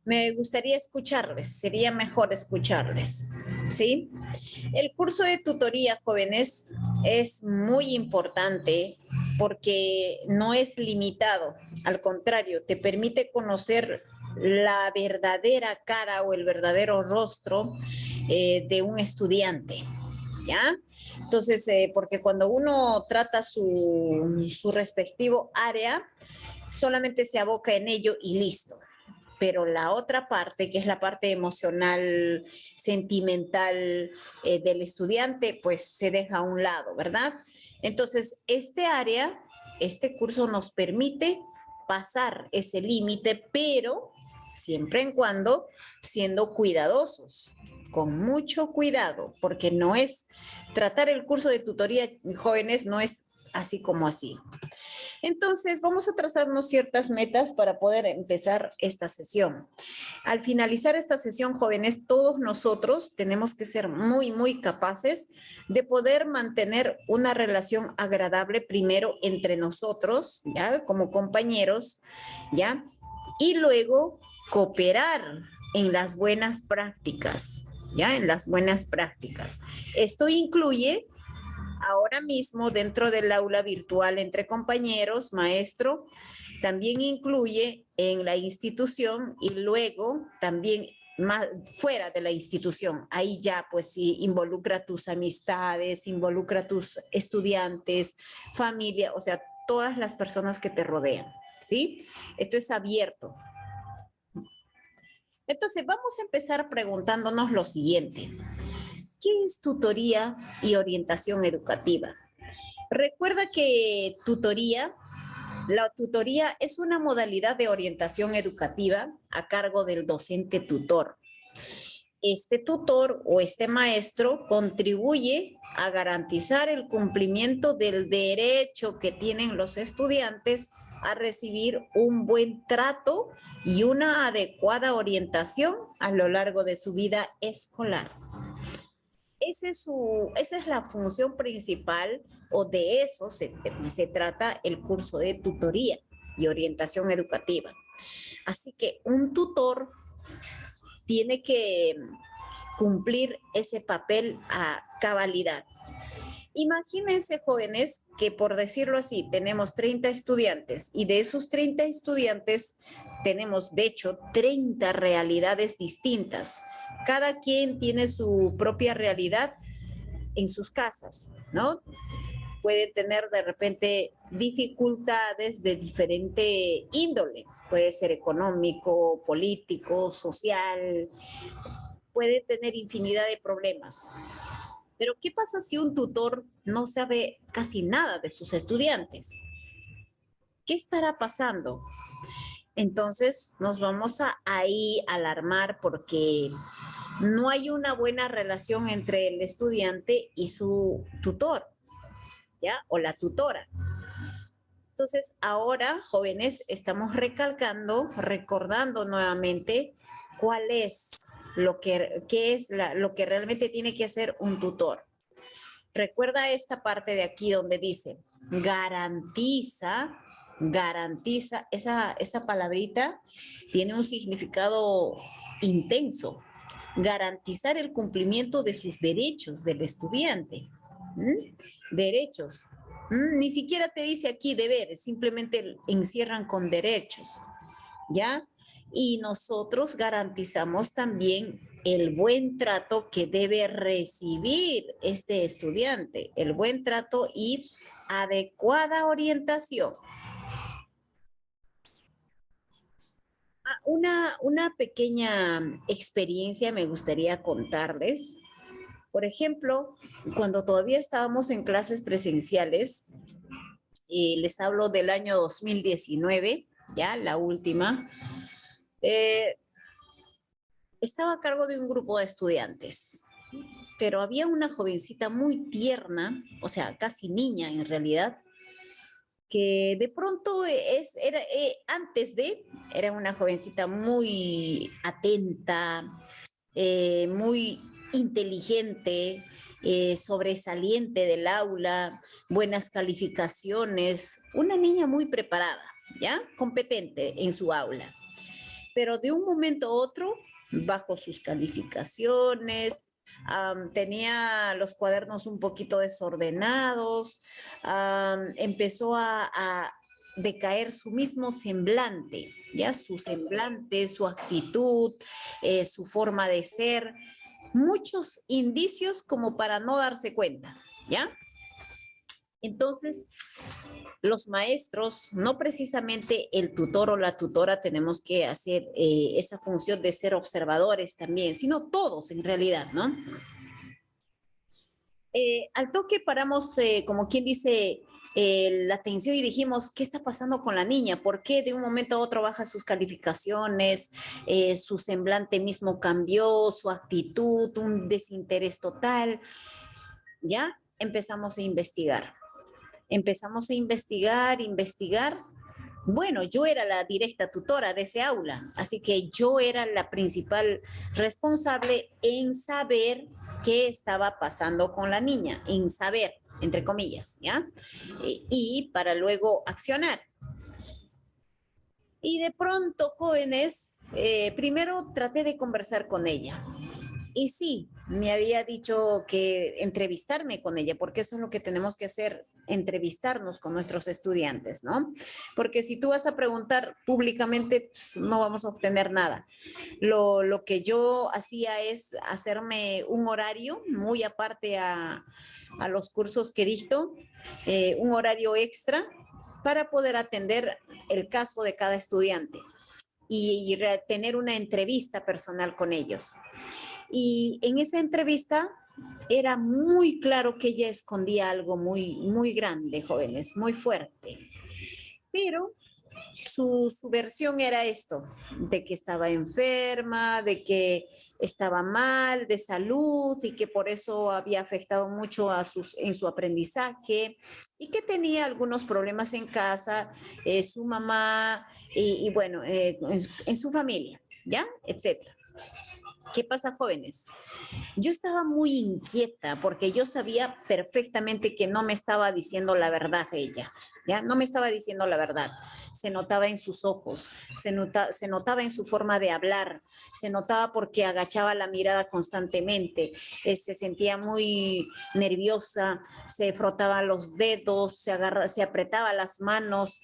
Me gustaría escucharles, sería mejor escucharles, ¿sí? El curso de tutoría, jóvenes, es muy importante porque no es limitado, al contrario, te permite conocer la verdadera cara o el verdadero rostro de un estudiante, ¿ya? Entonces, porque cuando uno trata su respectivo área, solamente se aboca en ello y listo, pero la otra parte, que es la parte emocional, sentimental del estudiante, pues se deja a un lado, ¿verdad? Entonces, este área, este curso nos permite pasar ese límite, pero siempre en cuando siendo cuidadosos, con mucho cuidado, porque no es tratar el curso de tutoría jóvenes, no es así como así. Entonces, vamos a trazarnos ciertas metas para poder empezar esta sesión. Al finalizar esta sesión, jóvenes, todos nosotros tenemos que ser muy, muy capaces de poder mantener una relación agradable primero entre nosotros, ¿ya? Como compañeros, ¿ya? Y luego cooperar en las buenas prácticas, ¿ya? En las buenas prácticas. Esto incluye ahora mismo dentro del aula virtual entre compañeros, maestro, también incluye en la institución y luego también más, fuera de la institución. Ahí ya pues sí involucra tus amistades, involucra tus estudiantes, familia, o sea, todas las personas que te rodean, ¿sí? Esto es abierto. Entonces vamos a empezar preguntándonos lo siguiente. ¿Qué es tutoría y orientación educativa? Recuerda que la tutoría es una modalidad de orientación educativa a cargo del docente tutor. Este tutor o este maestro contribuye a garantizar el cumplimiento del derecho que tienen los estudiantes a recibir un buen trato y una adecuada orientación a lo largo de su vida escolar. Esa es la función principal o de eso se trata el curso de tutoría y orientación educativa. Así que un tutor tiene que cumplir ese papel a cabalidad. Imagínense, jóvenes, que por decirlo así, tenemos 30 estudiantes y de esos 30 estudiantes tenemos, de hecho, 30 realidades distintas. Cada quien tiene su propia realidad en sus casas, ¿no? Puede tener de repente dificultades de diferente índole, puede ser económico, político, social, puede tener infinidad de problemas. Pero ¿qué pasa si un tutor no sabe casi nada de sus estudiantes? ¿Qué estará pasando? Entonces nos vamos a ahí alarmar porque no hay una buena relación entre el estudiante y su tutor, ¿ya? O la tutora. Entonces ahora, jóvenes, estamos recalcando, recordando nuevamente cuál es lo que realmente tiene que hacer un tutor. Recuerda esta parte de aquí donde dice garantiza, esa palabrita tiene un significado intenso. Garantizar el cumplimiento de sus derechos del estudiante. ¿Mm? Derechos. Ni siquiera te dice aquí deberes, simplemente encierran con derechos. ¿Ya? Y nosotros garantizamos también el buen trato que debe recibir este estudiante, el buen trato y adecuada orientación. Una pequeña experiencia me gustaría contarles. Por ejemplo, cuando todavía estábamos en clases presenciales, les hablo del año 2019, ya la última, eh, estaba a cargo de un grupo de estudiantes, pero había una jovencita muy tierna, o sea, casi niña en realidad, que de pronto era una jovencita muy atenta, muy inteligente, sobresaliente del aula, buenas calificaciones, una niña muy preparada, ¿ya? Competente en su aula. pero de un momento a otro bajó sus calificaciones, tenía los cuadernos un poquito desordenados, empezó a decaer su mismo semblante, ya su semblante, su actitud, su forma de ser, muchos indicios como para no darse cuenta, ¿ya? Entonces, los maestros, no precisamente el tutor o la tutora, tenemos que hacer esa función de ser observadores también, sino todos en realidad, ¿no? Al toque paramos, como quien dice, la atención y dijimos, ¿qué está pasando con la niña? ¿Por qué de un momento a otro baja sus calificaciones? Su semblante mismo cambió, su actitud, un desinterés total. Ya empezamos a investigar. Empezamos a investigar, investigar. Bueno, yo era la directa tutora de ese aula, así que yo era la principal responsable en saber qué estaba pasando con la niña, en saber, entre comillas, ¿ya? Y para luego accionar. Y de pronto, jóvenes, primero traté de conversar con ella. Y sí, me había dicho que entrevistarme con ella, porque eso es lo que tenemos que hacer, entrevistarnos con nuestros estudiantes, ¿no? Porque si tú vas a preguntar públicamente, pues, no vamos a obtener nada. Lo que yo hacía es hacerme un horario muy aparte a los cursos que dicto, un horario extra para poder atender el caso de cada estudiante y tener una entrevista personal con ellos. Y en esa entrevista era muy claro que ella escondía algo muy, muy grande, jóvenes, muy fuerte. Pero su versión era esto, de que estaba enferma, de que estaba mal de salud y que por eso había afectado mucho en su aprendizaje y que tenía algunos problemas en casa, su mamá y bueno, en su familia, ¿ya? Etcétera. ¿Qué pasa, jóvenes? Yo estaba muy inquieta porque yo sabía perfectamente que no me estaba diciendo la verdad ella, ¿ya? No me estaba diciendo la verdad. Se notaba en sus ojos, se notaba en su forma de hablar, se notaba porque agachaba la mirada constantemente, se sentía muy nerviosa, se frotaba los dedos, se apretaba las manos,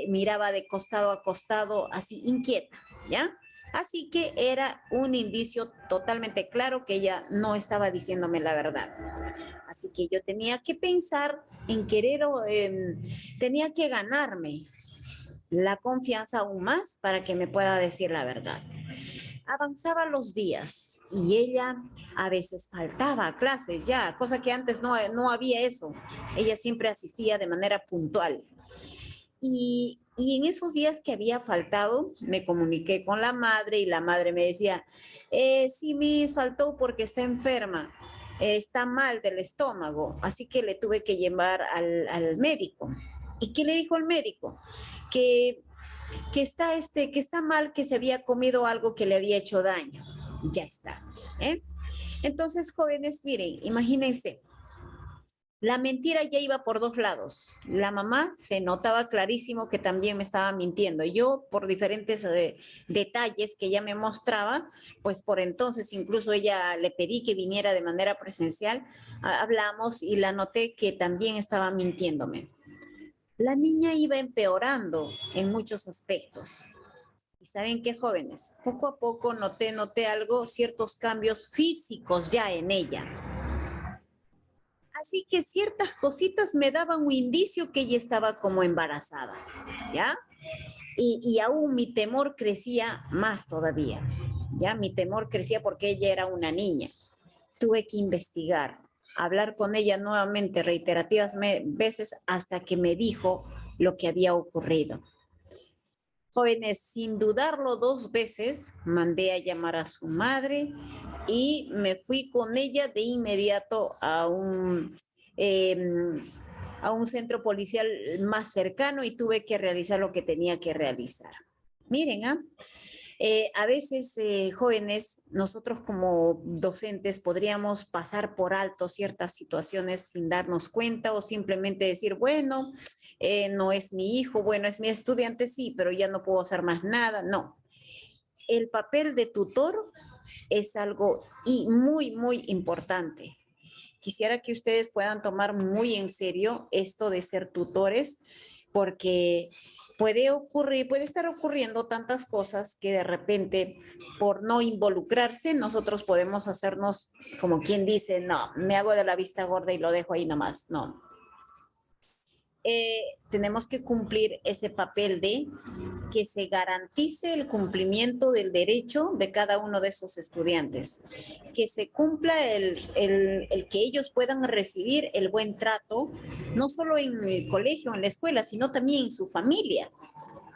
miraba de costado a costado, así inquieta, ¿ya? Así que era un indicio totalmente claro que ella no estaba diciéndome la verdad. Así que yo tenía que pensar en querer, tenía que ganarme la confianza aún más para que me pueda decir la verdad. Avanzaban los días y ella a veces faltaba a clases ya, cosa que antes no había eso. Ella siempre asistía de manera puntual. Y en esos días que había faltado, me comuniqué con la madre y la madre me decía, sí, Miss, faltó porque está enferma, está mal del estómago, así que le tuve que llevar al médico. ¿Y qué le dijo el médico? Que, que está mal, que se había comido algo que le había hecho daño. Ya está. ¿Eh? Entonces, jóvenes, miren, imagínense, la mentira ya iba por dos lados. La mamá se notaba clarísimo que también me estaba mintiendo. Yo, por diferentes detalles que ella me mostraba, pues por entonces incluso ella le pedí que viniera de manera presencial, hablamos y la noté que también estaba mintiéndome. La niña iba empeorando en muchos aspectos. ¿Y saben qué, jóvenes? Poco a poco noté algo, ciertos cambios físicos ya en ella. Así que ciertas cositas me daban un indicio que ella estaba como embarazada, ¿ya? Y aún mi temor crecía más todavía, ¿ya? Mi temor crecía porque ella era una niña. Tuve que investigar, hablar con ella nuevamente reiterativas veces hasta que me dijo lo que había ocurrido. Jóvenes, sin dudarlo dos veces, mandé a llamar a su madre y me fui con ella de inmediato eh, a un centro policial más cercano y tuve que realizar lo que tenía que realizar. Miren, a veces, jóvenes, nosotros como docentes podríamos pasar por alto ciertas situaciones sin darnos cuenta o simplemente decir, bueno, no es mi hijo, bueno, es mi estudiante, sí, pero ya no puedo hacer más nada. No. el papel de tutor es algo muy, muy importante. Quisiera que ustedes puedan tomar muy en serio esto de ser tutores, porque puede estar ocurriendo tantas cosas que de repente, por no involucrarse, nosotros podemos hacernos, como quien dice, no, me hago de la vista gorda y lo dejo ahí nomás. No, tenemos que cumplir ese papel de que se garantice el cumplimiento del derecho de cada uno de esos estudiantes, que se cumpla el que ellos puedan recibir el buen trato, no solo en el colegio, en la escuela, sino también en su familia.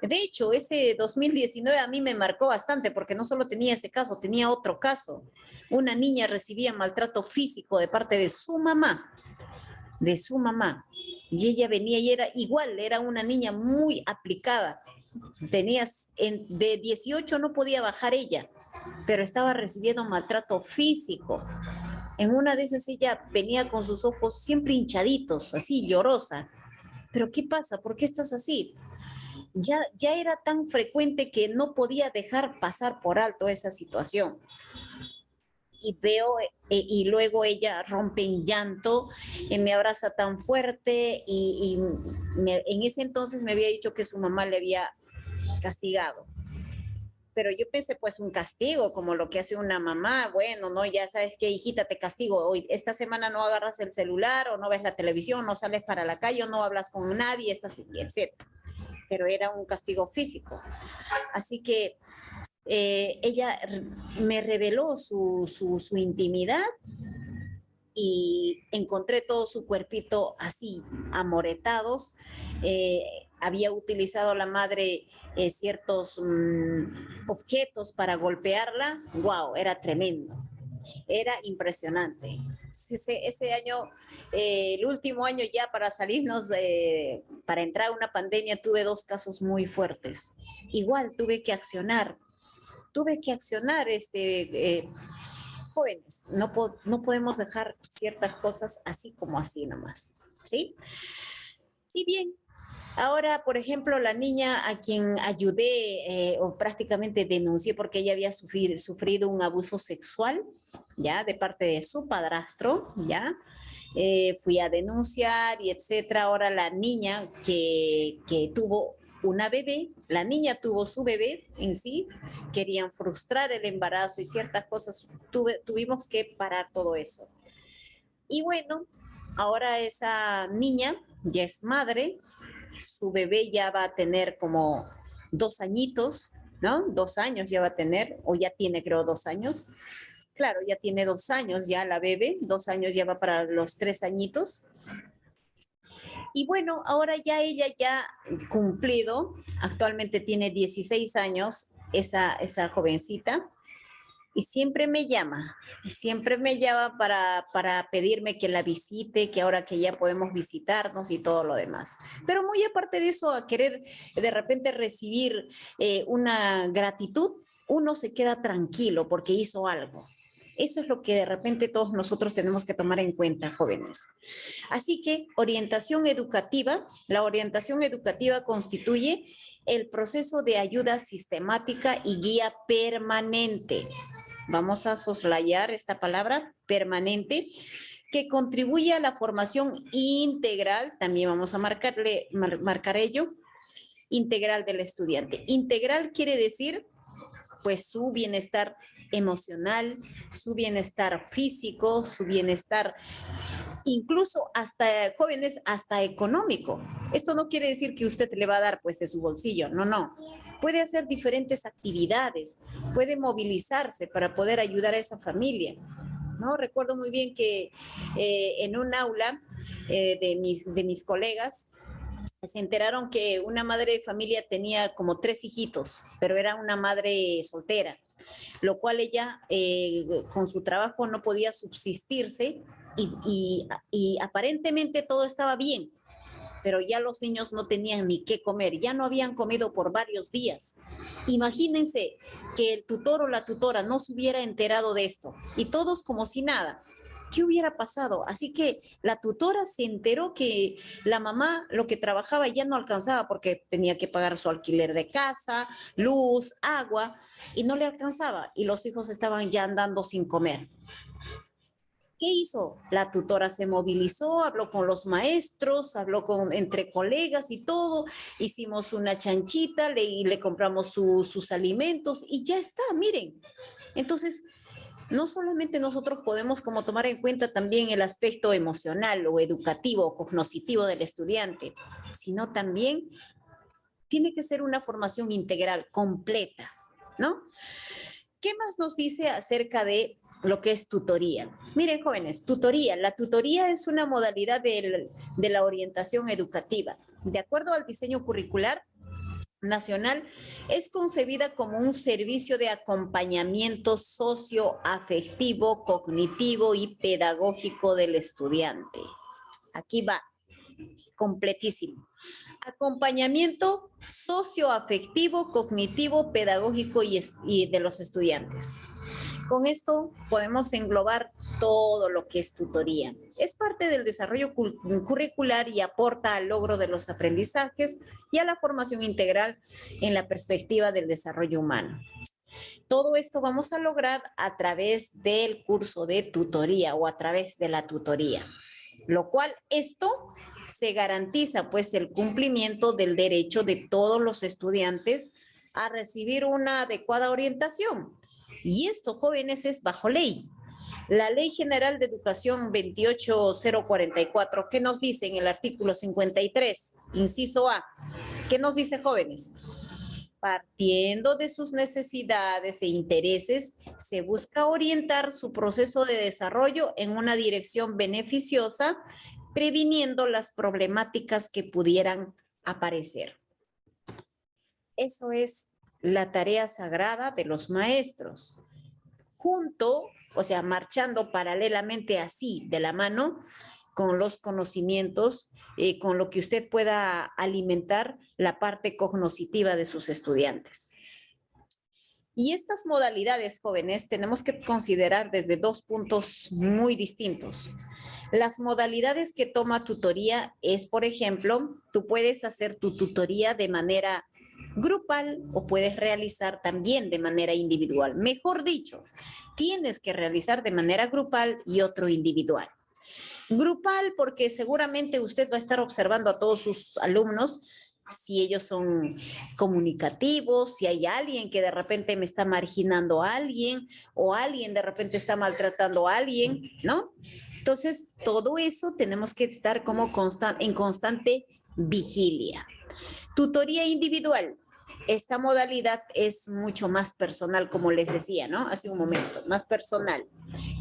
De hecho, ese 2019 a mí me marcó bastante porque no solo tenía ese caso, tenía otro caso. Una niña recibía maltrato físico de parte de su mamá, de su mamá. Y ella venía y era igual, era una niña muy aplicada. De 18 no podía bajar ella, pero estaba recibiendo maltrato físico. En una de esas ella venía con sus ojos siempre hinchaditos, así llorosa. ¿Pero qué pasa? ¿Por qué estás así? Ya era tan frecuente que no podía dejar pasar por alto esa situación. Y veo, y luego ella rompe en llanto, me abraza tan fuerte en ese entonces me había dicho que su mamá le había castigado. Pero yo pensé, pues un castigo, como lo que hace una mamá, bueno, no, ya sabes qué, hijita, te castigo, hoy, esta semana no agarras el celular, o no ves la televisión, no sales para la calle, o no hablas con nadie, etc. Pero era un castigo físico. Así que ella me reveló su intimidad y encontré todo su cuerpito así, amoretados. Había utilizado la madre ciertos objetos para golpearla. ¡Wow! Era tremendo. Era impresionante. Ese año, el último año ya para salirnos, para entrar a una pandemia, tuve 2 casos muy fuertes. Igual tuve que accionar jóvenes. No podemos dejar ciertas cosas así como así nomás, ¿sí? Y bien, ahora, por ejemplo, la niña a quien ayudé o prácticamente denuncié porque ella había sufrido un abuso sexual, ¿ya? De parte de su padrastro, ¿ya? Fui a denunciar y etcétera. Ahora la niña que tuvo una bebé, la niña tuvo su bebé en sí, querían frustrar el embarazo y ciertas cosas, tuvimos que parar todo eso. Y bueno, ahora esa niña ya es madre, su bebé ya va a tener como 2 añitos, ¿no? 2 años ya va a tener, o ya tiene creo 2 años. Claro, ya tiene 2 años ya la bebé, 2 años ya va para los 3 añitos. Y bueno, ahora ya ella ya cumplido, actualmente tiene 16 años, esa jovencita, y siempre me llama para pedirme que la visite, que ahora que ya podemos visitarnos y todo lo demás. Pero muy aparte de eso, a querer de repente recibir una gratitud, uno se queda tranquilo porque hizo algo. Eso es lo que de repente todos nosotros tenemos que tomar en cuenta, jóvenes. Así que la orientación educativa constituye el proceso de ayuda sistemática y guía permanente. Vamos a soslayar esta palabra, permanente, que contribuye a la formación integral, también vamos a marcar ello, integral del estudiante. Integral quiere decir pues su bienestar emocional, su bienestar físico, su bienestar incluso hasta jóvenes, hasta económico. Esto no quiere decir que usted le va a dar pues de su bolsillo, no, no. Puede hacer diferentes actividades, puede movilizarse para poder ayudar a esa familia. ¿No? Recuerdo muy bien que en un aula de mis colegas se enteraron que una madre de familia tenía como 3 hijitos, pero era una madre soltera, lo cual ella con su trabajo no podía subsistirse y aparentemente todo estaba bien, pero ya los niños no tenían ni qué comer, ya no habían comido por varios días. Imagínense que el tutor o la tutora no se hubiera enterado de esto y todos como si nada. ¿Qué hubiera pasado? Así que la tutora se enteró que la mamá lo que trabajaba ya no alcanzaba porque tenía que pagar su alquiler de casa, luz, agua, y no le alcanzaba. Y los hijos estaban ya andando sin comer. ¿Qué hizo? La tutora se movilizó, habló con los maestros, habló entre colegas y todo. Hicimos una chanchita, le compramos sus alimentos y ya está, miren. Entonces, no solamente nosotros podemos como tomar en cuenta también el aspecto emocional o educativo o cognoscitivo del estudiante, sino también tiene que ser una formación integral, completa, ¿no? ¿Qué más nos dice acerca de lo que es tutoría? Miren, jóvenes, la tutoría es una modalidad de la orientación educativa. De acuerdo al diseño curricular nacional, es concebida como un servicio de acompañamiento socioafectivo, cognitivo y pedagógico del estudiante. Aquí va, completísimo. Acompañamiento socioafectivo, cognitivo, pedagógico y de los estudiantes. Con esto podemos englobar todo lo que es tutoría. Es parte del desarrollo curricular y aporta al logro de los aprendizajes y a la formación integral en la perspectiva del desarrollo humano. Todo esto vamos a lograr a través del curso de tutoría o a través de la tutoría, lo cual esto se garantiza pues el cumplimiento del derecho de todos los estudiantes a recibir una adecuada orientación. Y esto, jóvenes, es bajo ley. La Ley General de Educación 28044, ¿qué nos dice en el artículo 53, inciso A? ¿Qué nos dice, jóvenes? Partiendo de sus necesidades e intereses, se busca orientar su proceso de desarrollo en una dirección beneficiosa, previniendo las problemáticas que pudieran aparecer. Eso es la tarea sagrada de los maestros. Junto, o sea, marchando paralelamente así, de la mano, con los conocimientos, con lo que usted pueda alimentar la parte cognoscitiva de sus estudiantes. Y estas modalidades, jóvenes, tenemos que considerar desde dos puntos muy distintos. Las modalidades que toma tutoría es, por ejemplo, tú puedes hacer tu tutoría de manera grupal o puedes realizar también de manera individual. Mejor dicho, tienes que realizar de manera grupal y otro individual. Grupal porque seguramente usted va a estar observando a todos sus alumnos si ellos son comunicativos, si hay alguien que de repente me está marginando a alguien o alguien de repente está maltratando a alguien, ¿no? Entonces, todo eso tenemos que estar como en constante vigilia. Tutoría individual. Esta modalidad es mucho más personal, como les decía, ¿no? Hace un momento, más personal.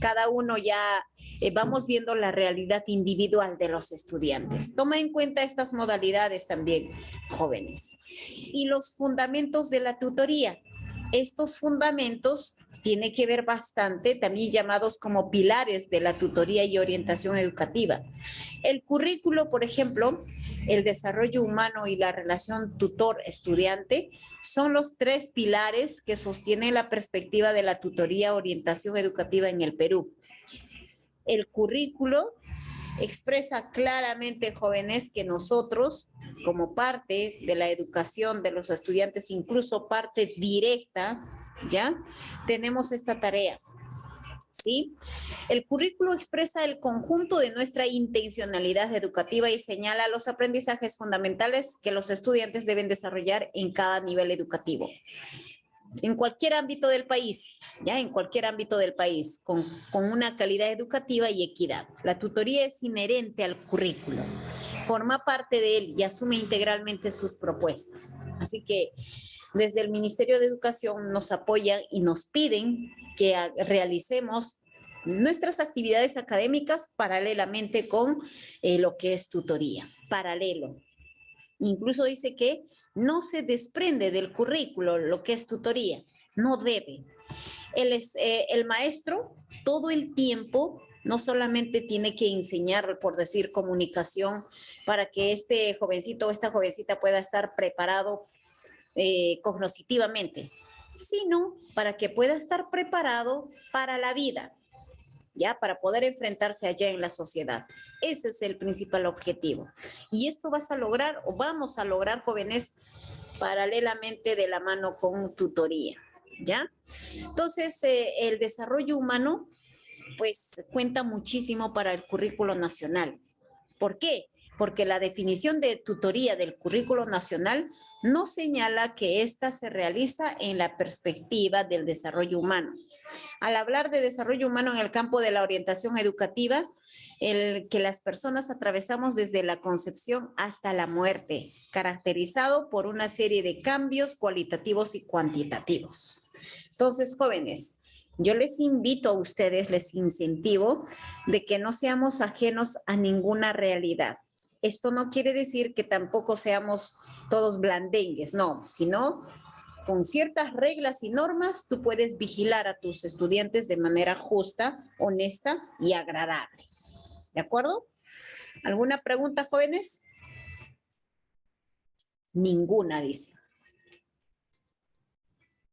Cada uno ya vamos viendo la realidad individual de los estudiantes. Toma en cuenta estas modalidades también, jóvenes. Y los fundamentos de la tutoría. Estos fundamentos tiene que ver bastante, también llamados como pilares de la tutoría y orientación educativa. El currículo, por ejemplo, el desarrollo humano y la relación tutor-estudiante son los tres pilares que sostienen la perspectiva de la tutoría orientación educativa en el Perú. El currículo expresa claramente, jóvenes, que nosotros, como parte de la educación de los estudiantes, incluso parte directa, ¿ya? Tenemos esta tarea, ¿sí? El currículo expresa el conjunto de nuestra intencionalidad educativa y señala los aprendizajes fundamentales que los estudiantes deben desarrollar en cada nivel educativo. En cualquier ámbito del país, ya en cualquier ámbito del país, con una calidad educativa y equidad. La tutoría es inherente al currículo, forma parte de él y asume integralmente sus propuestas. Así que desde el Ministerio de Educación nos apoyan y nos piden que realicemos nuestras actividades académicas paralelamente con lo que es tutoría, paralelo. Incluso dice que no se desprende del currículo lo que es tutoría, no debe. El maestro todo el tiempo no solamente tiene que enseñar, por decir, comunicación para que este jovencito o esta jovencita pueda estar preparado cognitivamente, sino para que pueda estar preparado para la vida. ¿ya? Para poder enfrentarse allá en la sociedad. Ese es el principal objetivo. Y esto vas a lograr o vamos a lograr, jóvenes, paralelamente de la mano con tutoría, ¿ya? Entonces, el desarrollo humano, pues, cuenta muchísimo para el currículo nacional. ¿Por qué? Porque la definición de tutoría del currículo nacional no señala que ésta se realiza en la perspectiva del desarrollo humano. Al hablar de desarrollo humano en el campo de la orientación educativa, el que las personas atravesamos desde la concepción hasta la muerte, caracterizado por una serie de cambios cualitativos y cuantitativos. Entonces, jóvenes, yo les invito a ustedes, les incentivo de que no seamos ajenos a ninguna realidad. Esto no quiere decir que tampoco seamos todos blandengues, no, sino con ciertas reglas y normas tú puedes vigilar a tus estudiantes de manera justa, honesta y agradable. ¿De acuerdo? ¿Alguna pregunta, jóvenes? Ninguna, dice.